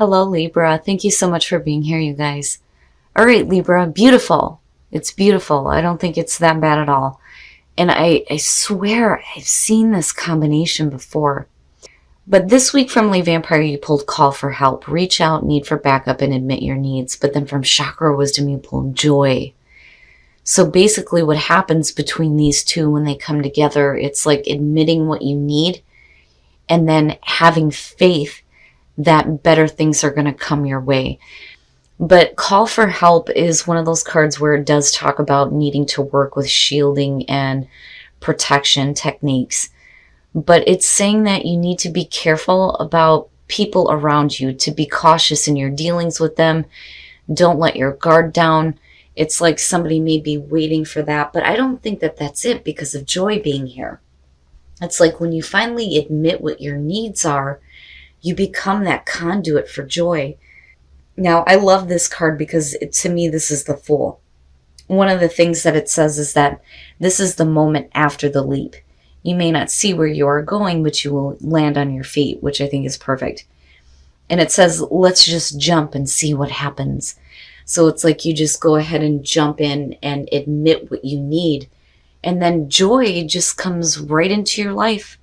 Hello, Libra. Thank you so much for being here, you guys. All right, Libra, beautiful. It's beautiful. I don't think it's that bad at all. And I swear I've seen this combination before. But this week from Lay Vampire, you pulled Call for Help, Reach Out, Need for Backup, and Admit Your Needs. But then from Chakra Wisdom, you pulled Joy. So basically what happens between these two when they come together, it's like admitting what you need and then having faith that better things are going to come your way. But Call for Help is one of those cards where it does talk about needing to work with shielding and protection techniques. But it's saying that you need to be careful about people around you, to be cautious in your dealings with them. Don't let your guard down. It's like somebody may be waiting for that, but I don't think that that's it because of Joy being here. It's like when you finally admit what your needs are, you become that conduit for joy. Now, I love this card because to me, this is the Fool. One of the things that it says is that this is the moment after the leap. You may not see where you are going, but you will land on your feet, which I think is perfect. And it says, let's just jump and see what happens. So it's like you just go ahead and jump in and admit what you need. And then joy just comes right into your life.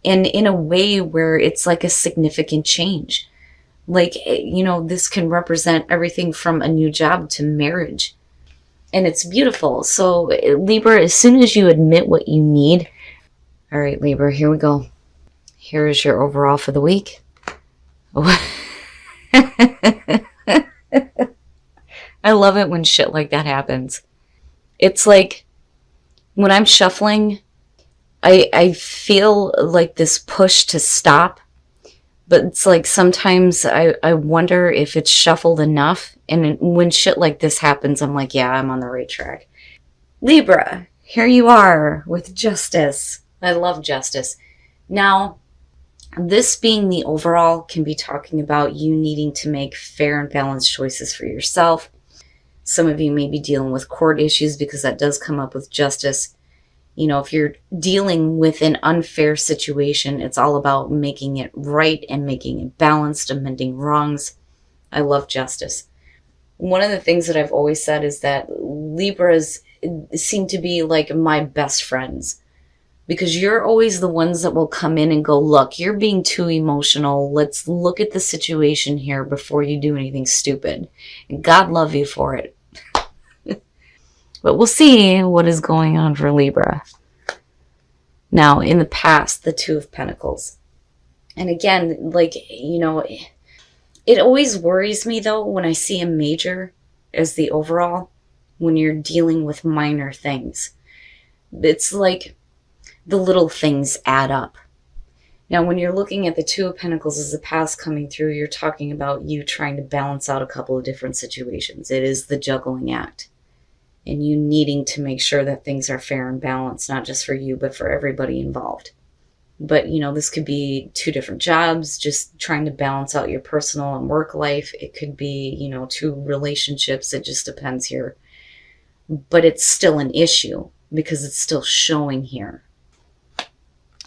And in a way where it's like a significant change. Like, this can represent everything from a new job to marriage. And it's beautiful. So Libra, as soon as you admit what you need. All right, Libra, here we go. Here is your overall for the week. I love it when shit like that happens. It's like when I'm shuffling, I feel like this push to stop, but it's like sometimes I wonder if it's shuffled enough. And when shit like this happens, I'm like, yeah, I'm on the right track. Libra, here you are with Justice. I love Justice. Now, this being the overall can be talking about you needing to make fair and balanced choices for yourself. Some of you may be dealing with court issues because that does come up with Justice. If you're dealing with an unfair situation, it's all about making it right and making it balanced, amending wrongs. I love Justice. One of the things that I've always said is that Libras seem to be like my best friends because you're always the ones that will come in and go, look, you're being too emotional. Let's look at the situation here before you do anything stupid. And God love you for it. But we'll see what is going on for Libra. Now, in the past, the Two of Pentacles. And again, it always worries me, though, when I see a major as the overall, when you're dealing with minor things. It's like the little things add up. Now, when you're looking at the Two of Pentacles as the past coming through, you're talking about you trying to balance out a couple of different situations. It is the juggling act. And you needing to make sure that things are fair and balanced, not just for you, but for everybody involved. But, this could be two different jobs, just trying to balance out your personal and work life. It could be, two relationships. It just depends here. But it's still an issue because it's still showing here.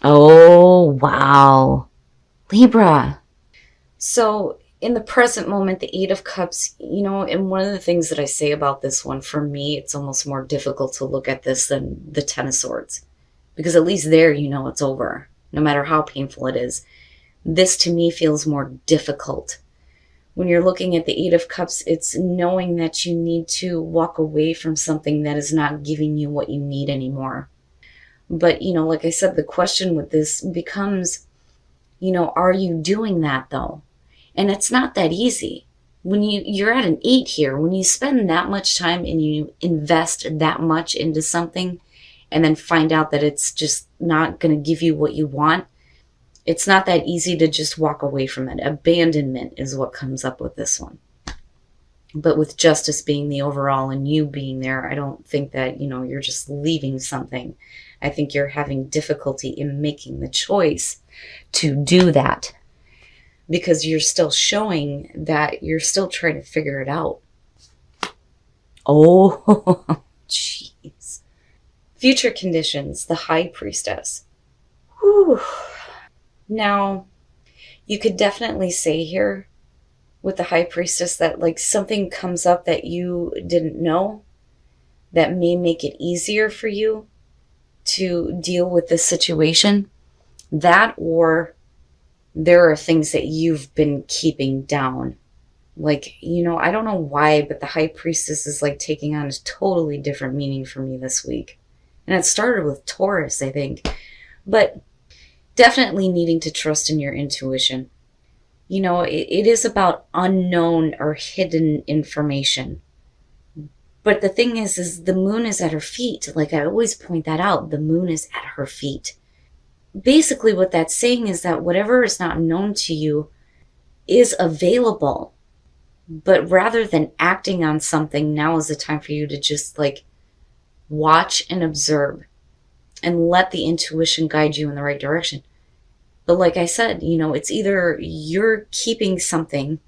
Oh, wow. Libra. So in the present moment, the Eight of Cups, and one of the things that I say about this one, for me, it's almost more difficult to look at this than the Ten of Swords. Because at least there, it's over, no matter how painful it is. This, to me, feels more difficult. When you're looking at the Eight of Cups, it's knowing that you need to walk away from something that is not giving you what you need anymore. But, like I said, the question with this becomes, are you doing that, though? And it's not that easy. When you're at an 8 here, when you spend that much time and you invest that much into something and then find out that it's just not going to give you what you want, it's not that easy to just walk away from it. Abandonment is what comes up with this one. But with Justice being the overall and you being there, I don't think that, you're just leaving something. I think you're having difficulty in making the choice to do that. Because you're still showing that you're still trying to figure it out. Oh, jeez. Future conditions, the High Priestess. Whew. Now, you could definitely say here with the High Priestess, that like something comes up that you didn't know that may make it easier for you to deal with this situation. That, or there are things that you've been keeping down. Like, I don't know why, but the High Priestess is like taking on a totally different meaning for me this week. And it started with Taurus, I think. But definitely needing to trust in your intuition. It is about unknown or hidden information. But the thing is the moon is at her feet. Like I always point that out, the moon is at her feet. Basically what that's saying is that whatever is not known to you is available. But rather than acting on something, now is the time for you to just like watch and observe and let the intuition guide you in the right direction. But like I said, it's either you're keeping something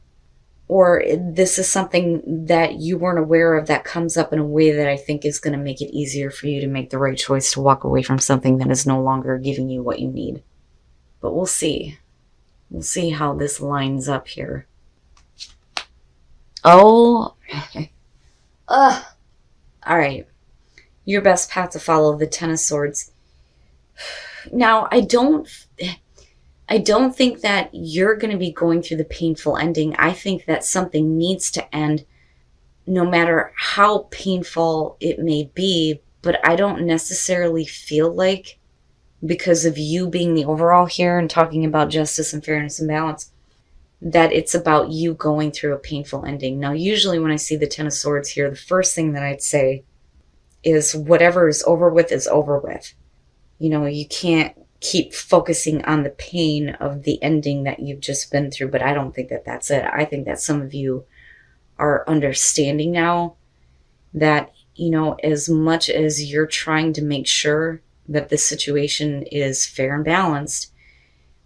or this is something that you weren't aware of that comes up in a way that I think is going to make it easier for you to make the right choice to walk away from something that is no longer giving you what you need. But we'll see. We'll see how this lines up here. Oh. All right. Your best path to follow, the Ten of Swords. Now, I don't think that you're going to be going through the painful ending. I think that something needs to end no matter how painful it may be, but I don't necessarily feel like, because of you being the overall here and talking about justice and fairness and balance, that it's about you going through a painful ending. Now, usually when I see the Ten of Swords here, the first thing that I'd say is whatever is over with is over with. You can't keep focusing on the pain of the ending that you've just been through, but I don't think that that's it. I think that some of you are understanding now that, as much as you're trying to make sure that this situation is fair and balanced,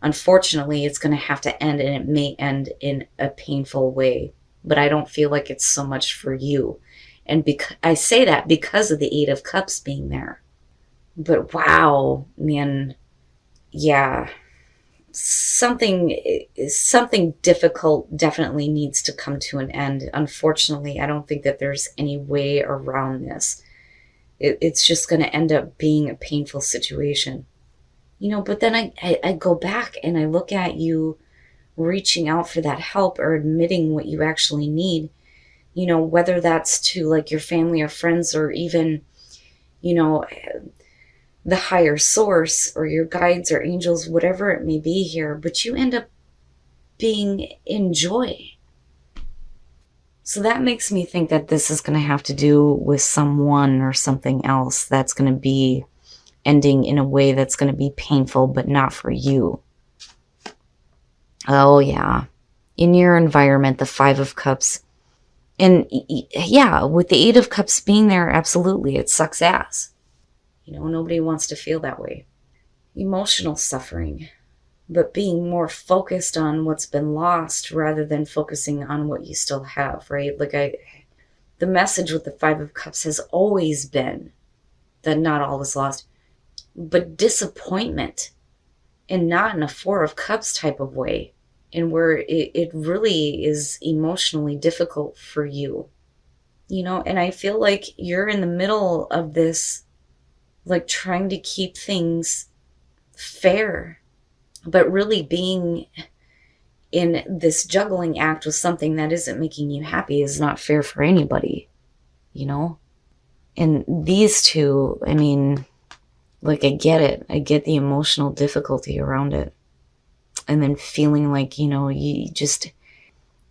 unfortunately, it's going to have to end, and it may end in a painful way. But I don't feel like it's so much for you. And I say that because of the Eight of Cups being there. But wow, man, yeah, something difficult definitely needs to come to an end. Unfortunately, I don't think that there's any way around this. It's just going to end up being a painful situation. But then I go back and I look at you reaching out for that help or admitting what you actually need, whether that's to like your family or friends or even, the higher source or your guides or angels, whatever it may be here, but you end up being in joy. So that makes me think that this is going to have to do with someone or something else that's going to be ending in a way that's going to be painful, but not for you. Oh, yeah. In your environment, the Five of Cups. And yeah, with the Eight of Cups being there, absolutely, it sucks ass. Nobody wants to feel that way. Emotional suffering, but being more focused on what's been lost rather than focusing on what you still have, right? The message with the Five of Cups has always been that not all is lost, but disappointment, and not in a Four of Cups type of way, and where it really is emotionally difficult for you, and I feel like you're in the middle of this, like trying to keep things fair, but really being in this juggling act with something that isn't making you happy is not fair for anybody, And these two, I mean, like, I get it. I get the emotional difficulty around it. And then feeling like, you just...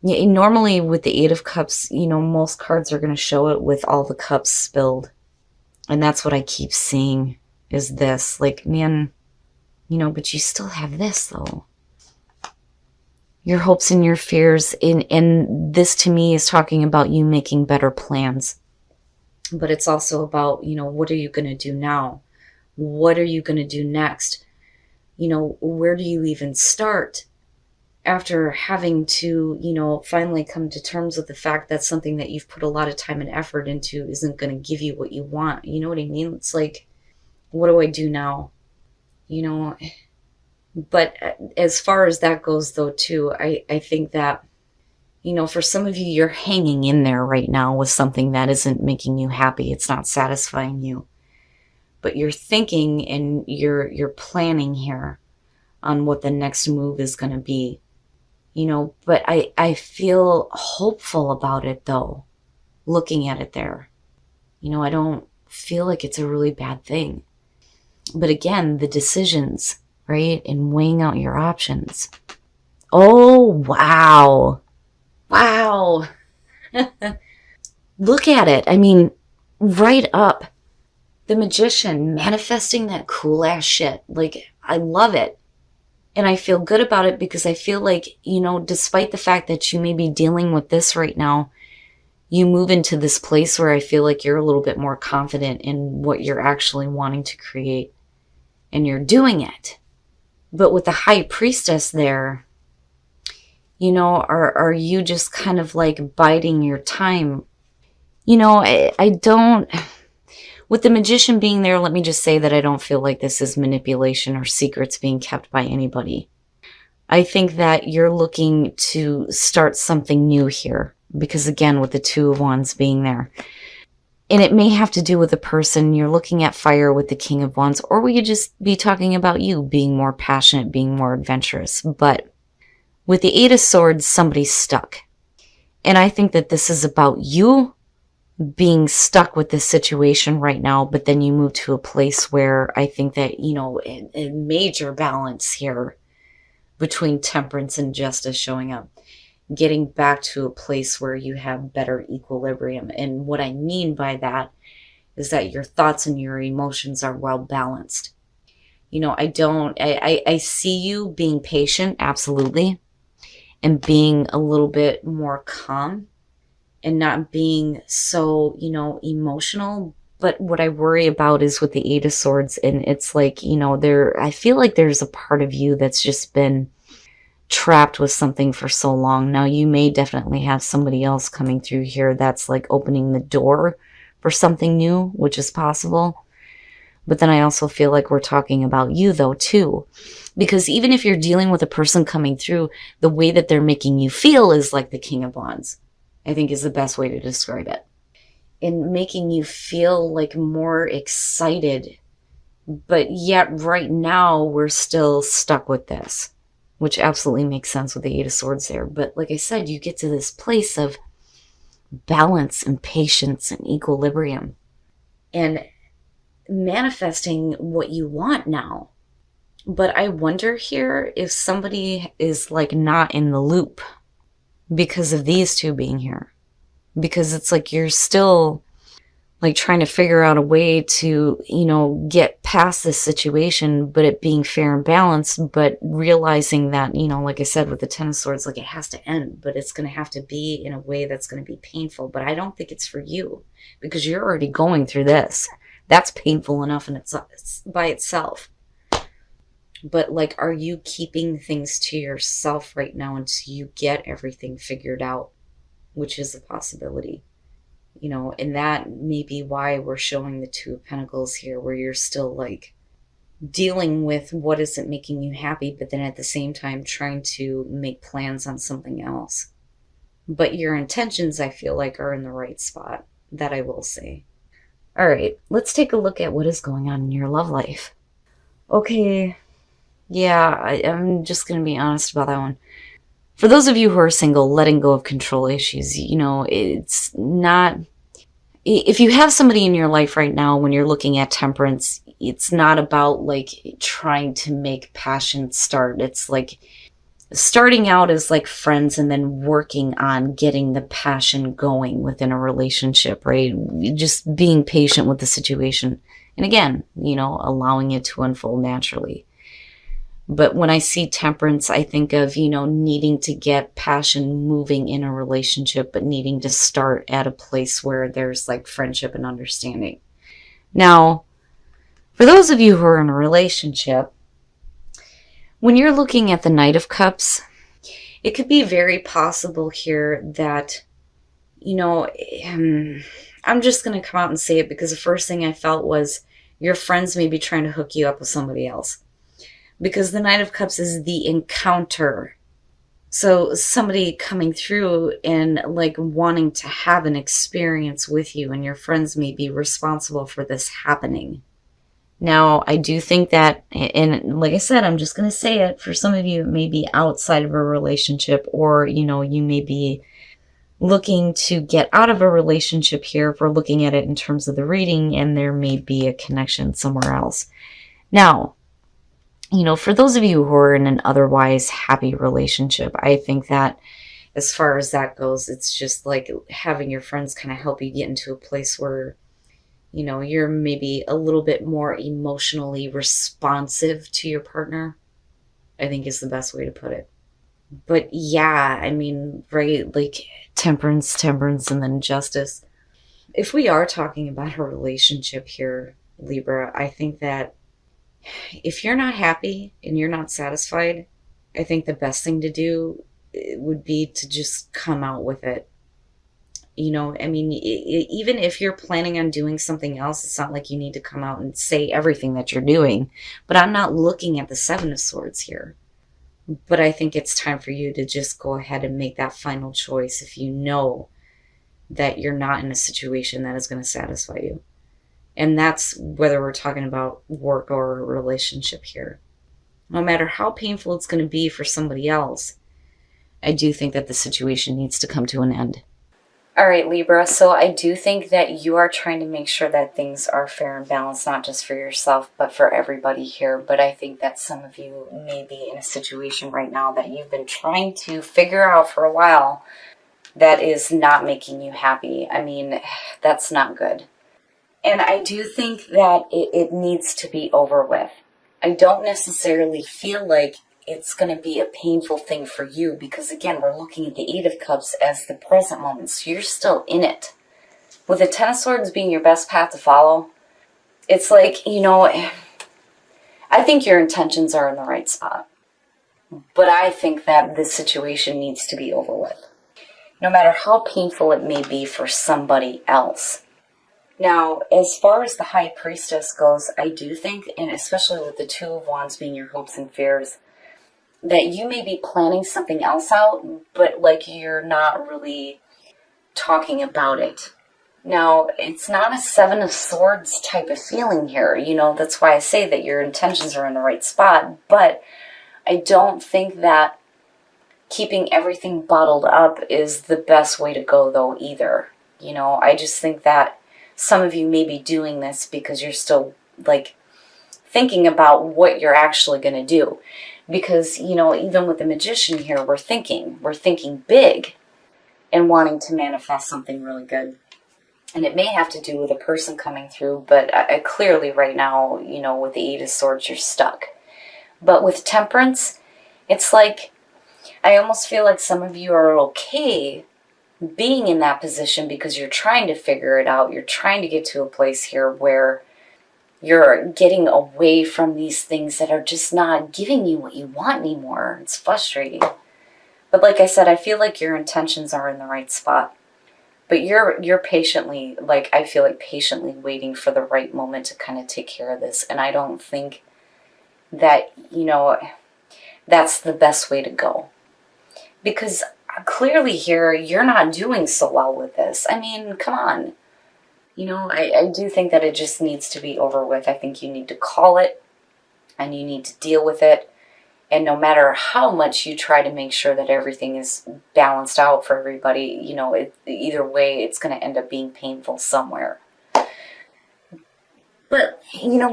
normally with the Eight of Cups, most cards are going to show it with all the cups spilled. And that's what I keep seeing is this. Like, man, but you still have this, though. Your hopes and your fears. And this, to me, is talking about you making better plans. But it's also about, what are you going to do now? What are you going to do next? Where do you even start after having to, finally come to terms with the fact that something that you've put a lot of time and effort into isn't going to give you what you want? You know what I mean? It's like, what do I do now? But as far as that goes, though, too, I think that, For some of you, you're hanging in there right now with something that isn't making you happy. It's not satisfying you. But you're thinking and you're planning here on what the next move is going to be. But I feel hopeful about it, though, looking at it there. I don't feel like it's a really bad thing. But again, the decisions, right? And weighing out your options. Oh, wow. Wow. Look at it. I mean, right up. The Magician, manifesting that cool ass shit. Like, I love it. And I feel good about it because I feel like, despite the fact that you may be dealing with this right now, you move into this place where I feel like you're a little bit more confident in what you're actually wanting to create. And you're doing it. But with the High Priestess there, are you just kind of like biding your time? I don't... With the Magician being there, let me just say that I don't feel like this is manipulation or secrets being kept by anybody. I think that you're looking to start something new here. Because again, with the Two of Wands being there. And it may have to do with the person. You're looking at fire with the King of Wands. Or we could just be talking about you being more passionate, being more adventurous. But with the Eight of Swords, somebody's stuck. And I think that this is about you being stuck with this situation right now, but then you move to a place where I think that, a major balance here between temperance and justice showing up, getting back to a place where you have better equilibrium. And what I mean by that is that your thoughts and your emotions are well balanced. I see you being patient, absolutely, and being a little bit more calm. And not being so, emotional. But what I worry about is with the Eight of Swords. And it's like, I feel like there's a part of you that's just been trapped with something for so long. Now, you may definitely have somebody else coming through here that's like opening the door for something new, which is possible. But then I also feel like we're talking about you, though, too. Because even if you're dealing with a person coming through, the way that they're making you feel is like the King of Wands. I think is the best way to describe it. And making you feel like more excited. But yet right now we're still stuck with this. Which absolutely makes sense with the Eight of Swords there. But like I said, you get to this place of balance and patience and equilibrium. And manifesting what you want now. But I wonder here if somebody is like not in the loop. Because of these two being here. Because it's like you're still like trying to figure out a way to, get past this situation, but it being fair and balanced, but realizing that, like I said, with the Ten of Swords, like it has to end, but it's going to have to be in a way that's going to be painful. But I don't think it's for you because you're already going through this. That's painful enough and it's by itself. But like, are you keeping things to yourself right now until you get everything figured out, which is a possibility, and that may be why we're showing the Two of Pentacles here, where you're still like dealing with what isn't making you happy, but then at the same time trying to make plans on something else. But your intentions, I feel like, are in the right spot, that I will say. All right, let's take a look at what is going on in your love life. Okay. Yeah, I'm just going to be honest about that one. For those of you who are single, letting go of control issues, it's not... If you have somebody in your life right now, when you're looking at temperance, it's not about like trying to make passion start. It's like starting out as like friends and then working on getting the passion going within a relationship, right? Just being patient with the situation. And again, allowing it to unfold naturally. But when I see temperance, I think of, needing to get passion moving in a relationship, but needing to start at a place where there's like friendship and understanding. Now, for those of you who are in a relationship, when you're looking at the Knight of Cups, it could be very possible here that, I'm just going to come out and say it because the first thing I felt was your friends may be trying to hook you up with somebody else. Because the Knight of Cups is the encounter So somebody coming through and like wanting to have an experience with you, and your friends may be responsible for this happening. Now, I do think that, and like I said, I'm just going to say it, for some of you, it may be outside of a relationship, or, you may be looking to get out of a relationship here if we're looking at it in terms of the reading, and there may be a connection somewhere else. Now, for those of you who are in an otherwise happy relationship, I think that as far as that goes, it's just like having your friends kind of help you get into a place where, you're maybe a little bit more emotionally responsive to your partner, I think is the best way to put it. But yeah, I mean, right, like temperance, and then justice. If we are talking about a relationship here, Libra, I think that if you're not happy and you're not satisfied, I think the best thing to do would be to just come out with it. I mean, even if you're planning on doing something else, it's not like you need to come out and say everything that you're doing. But I'm not looking at the Seven of Swords here. But I think it's time for you to just go ahead and make that final choice if you know that you're not in a situation that is going to satisfy you. And that's whether we're talking about work or a relationship here. No matter how painful it's going to be for somebody else, I do think that the situation needs to come to an end. All right, Libra, so I do think that you are trying to make sure that things are fair and balanced, not just for yourself, but for everybody here. But I think that some of you may be in a situation right now that you've been trying to figure out for a while that is not making you happy. I mean, that's not good. And I do think that it needs to be over with. I don't necessarily feel like it's going to be a painful thing for you because, again, we're looking at the Eight of Cups as the present moment, so you're still in it. With the Ten of Swords being your best path to follow, it's like, I think your intentions are in the right spot. But I think that this situation needs to be over with, no matter how painful it may be for somebody else. Now, as far as the High Priestess goes, I do think, and especially with the Two of Wands being your hopes and fears, that you may be planning something else out, but like you're not really talking about it. Now, it's not a Seven of Swords type of feeling here. That's why I say that your intentions are in the right spot, but I don't think that keeping everything bottled up is the best way to go, though, either. I just think that some of you may be doing this because you're still, like, thinking about what you're actually going to do. Because, even with the Magician here, we're thinking big and wanting to manifest something really good. And it may have to do with a person coming through, but clearly right now, with the Eight of Swords, you're stuck. But with Temperance, it's like, I almost feel like some of you are okay being in that position because you're trying to figure it out. You're trying to get to a place here where you're getting away from these things that are just not giving you what you want anymore. It's frustrating. But like I said, I feel like your intentions are in the right spot. But you're patiently, I feel like patiently waiting for the right moment to kind of take care of this. And I don't think that, that's the best way to go. Because clearly here, you're not doing so well with this. I mean, come on. I do think that it just needs to be over with. I think you need to call it and you need to deal with it. And no matter how much you try to make sure that everything is balanced out for everybody, either way, it's going to end up being painful somewhere. But,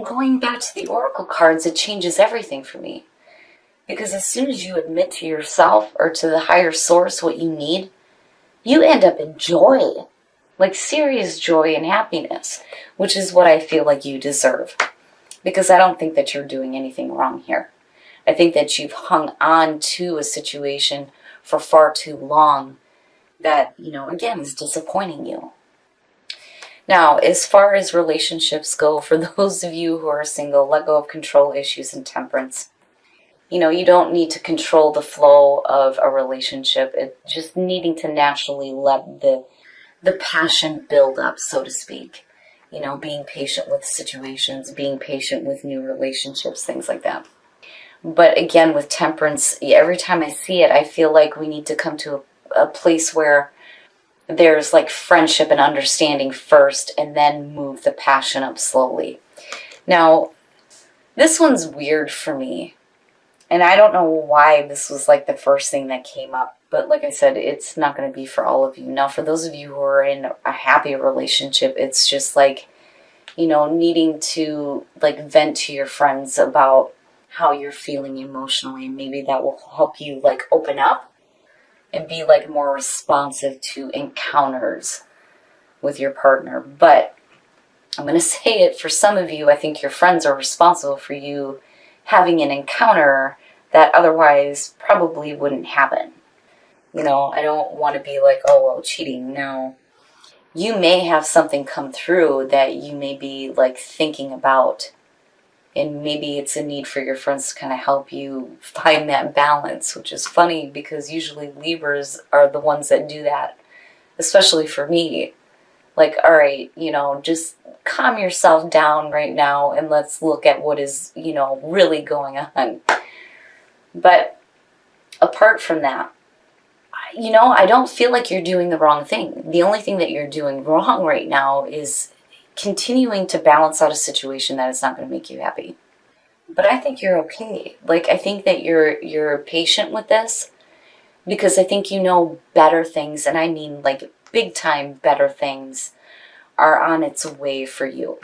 going back to the Oracle cards, it changes everything for me. Because as soon as you admit to yourself or to the higher source what you need, you end up in joy. Like serious joy and happiness, which is what I feel like you deserve. Because I don't think that you're doing anything wrong here. I think that you've hung on to a situation for far too long that, again, is disappointing you. Now, as far as relationships go, for those of you who are single, let go of control issues and temperance. You don't need to control the flow of a relationship. It's just needing to naturally let the passion build up, so to speak. Being patient with situations, being patient with new relationships, things like that. But again, with temperance, every time I see it, I feel like we need to come to a place where there's like friendship and understanding first, and then move the passion up slowly. Now, this one's weird for me, and I don't know why this was like the first thing that came up. But like I said, it's not going to be for all of you. Now, for those of you who are in a happy relationship, it's just like, you know, needing to like vent to your friends about how you're feeling emotionally. Maybe that will help you like open up and be like more responsive to encounters with your partner. But I'm going to say it, for some of you, I think your friends are responsible for you having an encounter that otherwise probably wouldn't happen. You know, I don't want to be like, oh, well, cheating. No. You may have something come through that you may be like thinking about, and maybe it's a need for your friends to kind of help you find that balance, which is funny because usually Libras are the ones that do that, especially for me. Like, all right, you know, just calm yourself down right now and let's look at what is, you know, really going on. But apart from that, you know, I don't feel like you're doing the wrong thing. The only thing that you're doing wrong right now is continuing to balance out a situation that is not going to make you happy. But I think you're okay. Like, I think that you're patient with this because I think you know better things, and I mean like big time better things are on its way for you.